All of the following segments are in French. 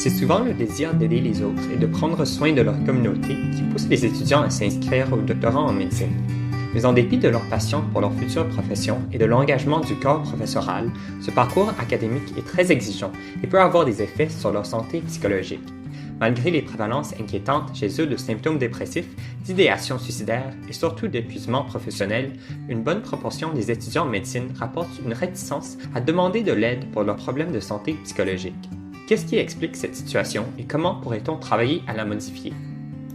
C'est souvent le désir d'aider les autres et de prendre soin de leur communauté qui pousse les étudiants à s'inscrire au doctorat en médecine. Mais en dépit de leur passion pour leur future profession et de l'engagement du corps professoral, ce parcours académique est très exigeant et peut avoir des effets sur leur santé psychologique. Malgré les prévalences inquiétantes chez eux de symptômes dépressifs, d'idéation suicidaire et surtout d'épuisement professionnel, une bonne proportion des étudiants en médecine rapportent une réticence à demander de l'aide pour leurs problèmes de santé psychologique. Qu'est-ce qui explique cette situation et comment pourrait-on travailler à la modifier?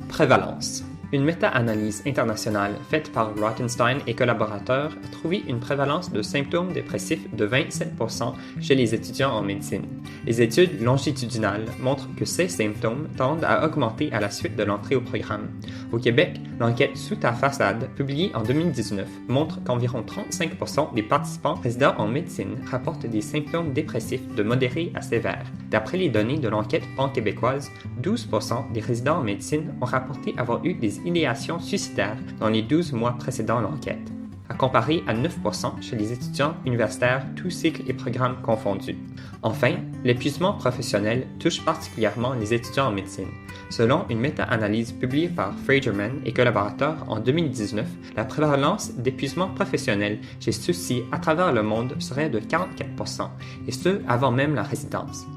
Prévalence. Une méta-analyse internationale faite par Rothenstein et collaborateurs a trouvé une prévalence de symptômes dépressifs de 27% chez les étudiants en médecine. Les études longitudinales montrent que ces symptômes tendent à augmenter à la suite de l'entrée au programme. Au Québec, l'enquête Sous ta façade, publiée en 2019, montre qu'environ 35% des participants résidant en médecine rapportent des symptômes dépressifs de modérés à sévères. D'après les données de l'enquête pan-québécoise, 12% des résidents en médecine ont rapporté avoir eu des idéations suicidaires dans les 12 mois précédant l'enquête, à comparer à 9% chez les étudiants universitaires tous cycles et programmes confondus. Enfin, l'épuisement professionnel touche particulièrement les étudiants en médecine. Selon une méta-analyse publiée par Fragerman et collaborateurs en 2019, la prévalence d'épuisement professionnel chez ceux-ci à travers le monde serait de 44%, et ce avant même la résidence.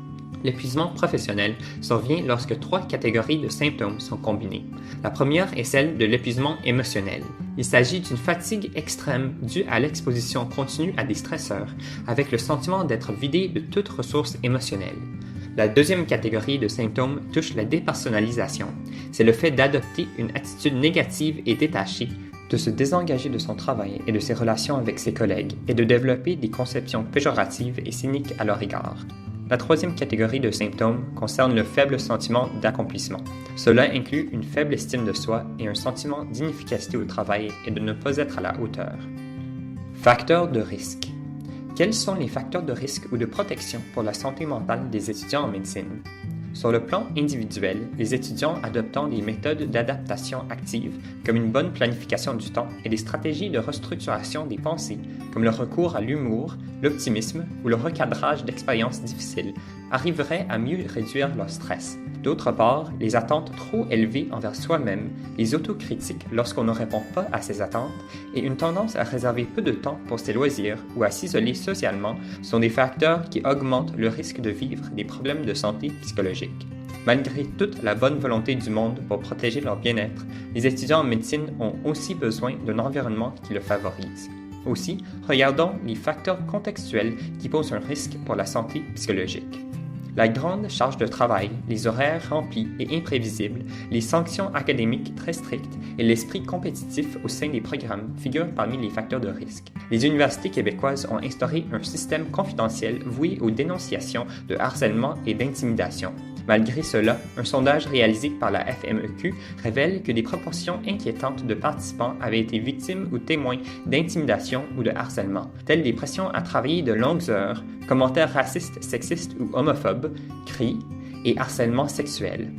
L'épuisement professionnel survient lorsque 3 catégories de symptômes sont combinées. La première est celle de l'épuisement émotionnel. Il s'agit d'une fatigue extrême due à l'exposition continue à des stresseurs, avec le sentiment d'être vidé de toute ressource émotionnelle. La deuxième catégorie de symptômes touche la dépersonnalisation. C'est le fait d'adopter une attitude négative et détachée, de se désengager de son travail et de ses relations avec ses collègues, et de développer des conceptions péjoratives et cyniques à leur égard. La troisième catégorie de symptômes concerne le faible sentiment d'accomplissement. Cela inclut une faible estime de soi et un sentiment d'inefficacité au travail et de ne pas être à la hauteur. Facteurs de risque. Quels sont les facteurs de risque ou de protection pour la santé mentale des étudiants en médecine? Sur le plan individuel, les étudiants adoptant des méthodes d'adaptation active, comme une bonne planification du temps et des stratégies de restructuration des pensées, comme le recours à l'humour, l'optimisme ou le recadrage d'expériences difficiles, arriveraient à mieux réduire leur stress. D'autre part, les attentes trop élevées envers soi-même, les autocritiques lorsqu'on ne répond pas à ses attentes et une tendance à réserver peu de temps pour ses loisirs ou à s'isoler socialement sont des facteurs qui augmentent le risque de vivre des problèmes de santé psychologique. Malgré toute la bonne volonté du monde pour protéger leur bien-être, les étudiants en médecine ont aussi besoin d'un environnement qui le favorise. Aussi, regardons les facteurs contextuels qui posent un risque pour la santé psychologique. La grande charge de travail, les horaires remplis et imprévisibles, les sanctions académiques très strictes et l'esprit compétitif au sein des programmes figurent parmi les facteurs de risque. Les universités québécoises ont instauré un système confidentiel voué aux dénonciations de harcèlement et d'intimidation. Malgré cela, un sondage réalisé par la FMEQ révèle que des proportions inquiétantes de participants avaient été victimes ou témoins d'intimidation ou de harcèlement, telles des pressions à travailler de longues heures, commentaires racistes, sexistes ou homophobes, cris et harcèlement sexuel.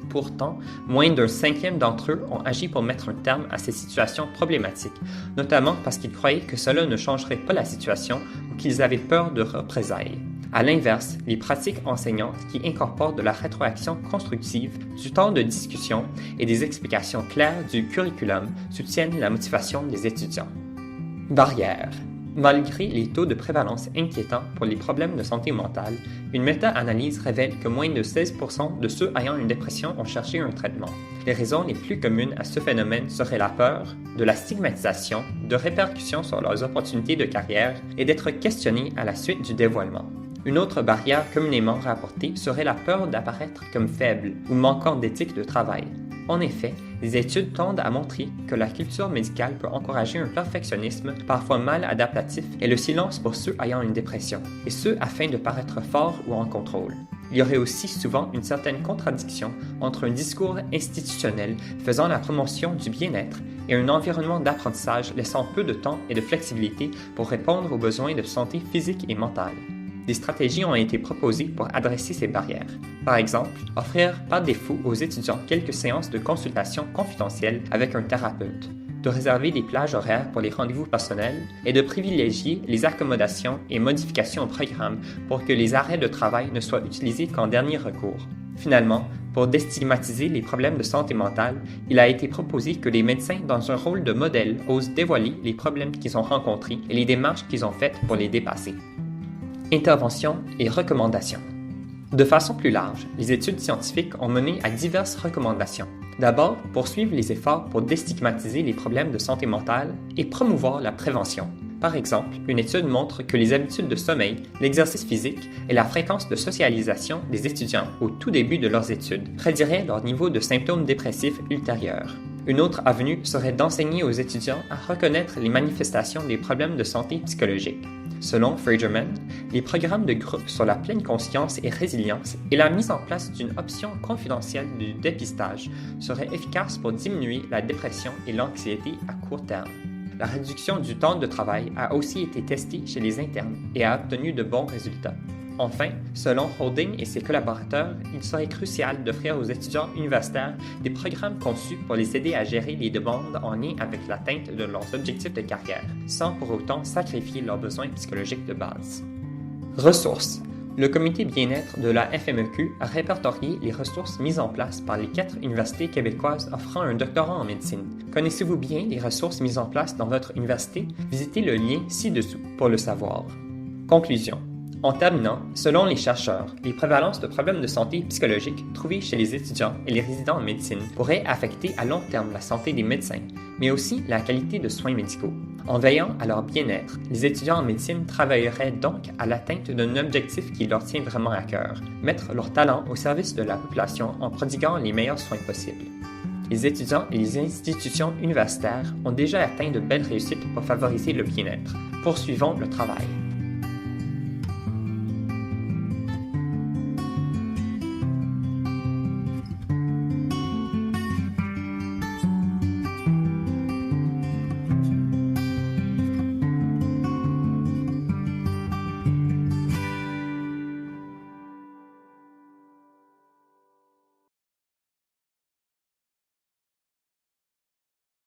Pourtant, moins d'un cinquième d'entre eux ont agi pour mettre un terme à ces situations problématiques, notamment parce qu'ils croyaient que cela ne changerait pas la situation ou qu'ils avaient peur de représailles. À l'inverse, les pratiques enseignantes qui incorporent de la rétroaction constructive, du temps de discussion et des explications claires du curriculum soutiennent la motivation des étudiants. Barrières. Malgré les taux de prévalence inquiétants pour les problèmes de santé mentale, une méta-analyse révèle que moins de 16% de ceux ayant une dépression ont cherché un traitement. Les raisons les plus communes à ce phénomène seraient la peur, de la stigmatisation, de répercussions sur leurs opportunités de carrière et d'être questionnés à la suite du dévoilement. Une autre barrière communément rapportée serait la peur d'apparaître comme faible ou manquant d'éthique de travail. En effet, les études tendent à montrer que la culture médicale peut encourager un perfectionnisme parfois mal adaptatif et le silence pour ceux ayant une dépression, et ce afin de paraître fort ou en contrôle. Il y aurait aussi souvent une certaine contradiction entre un discours institutionnel faisant la promotion du bien-être et un environnement d'apprentissage laissant peu de temps et de flexibilité pour répondre aux besoins de santé physique et mentale. Des stratégies ont été proposées pour adresser ces barrières. Par exemple, offrir par défaut aux étudiants quelques séances de consultation confidentielles avec un thérapeute, de réserver des plages horaires pour les rendez-vous personnels et de privilégier les accommodations et modifications au programme pour que les arrêts de travail ne soient utilisés qu'en dernier recours. Finalement, pour déstigmatiser les problèmes de santé mentale, il a été proposé que les médecins, dans un rôle de modèle, osent dévoiler les problèmes qu'ils ont rencontrés et les démarches qu'ils ont faites pour les dépasser. Interventions et recommandations. De façon plus large, les études scientifiques ont mené à diverses recommandations. D'abord, poursuivre les efforts pour déstigmatiser les problèmes de santé mentale et promouvoir la prévention. Par exemple, une étude montre que les habitudes de sommeil, l'exercice physique et la fréquence de socialisation des étudiants au tout début de leurs études prédiraient leur niveau de symptômes dépressifs ultérieurs. Une autre avenue serait d'enseigner aux étudiants à reconnaître les manifestations des problèmes de santé psychologique. Selon Fragerman, les programmes de groupe sur la pleine conscience et résilience et la mise en place d'une option confidentielle du dépistage seraient efficaces pour diminuer la dépression et l'anxiété à court terme. La réduction du temps de travail a aussi été testée chez les internes et a obtenu de bons résultats. Enfin, selon Holding et ses collaborateurs, il serait crucial d'offrir aux étudiants universitaires des programmes conçus pour les aider à gérer les demandes en lien avec l'atteinte de leurs objectifs de carrière, sans pour autant sacrifier leurs besoins psychologiques de base. Ressources. Le comité bien-être de la FMEQ a répertorié les ressources mises en place par les 4 universités québécoises offrant un doctorat en médecine. Connaissez-vous bien les ressources mises en place dans votre université? Visitez le lien ci-dessous pour le savoir. Conclusion. En terminant, selon les chercheurs, les prévalences de problèmes de santé psychologique trouvés chez les étudiants et les résidents en médecine pourraient affecter à long terme la santé des médecins, mais aussi la qualité de soins médicaux. En veillant à leur bien-être, les étudiants en médecine travailleraient donc à l'atteinte d'un objectif qui leur tient vraiment à cœur, mettre leur talent au service de la population en prodiguant les meilleurs soins possibles. Les étudiants et les institutions universitaires ont déjà atteint de belles réussites pour favoriser le bien-être. Poursuivons le travail.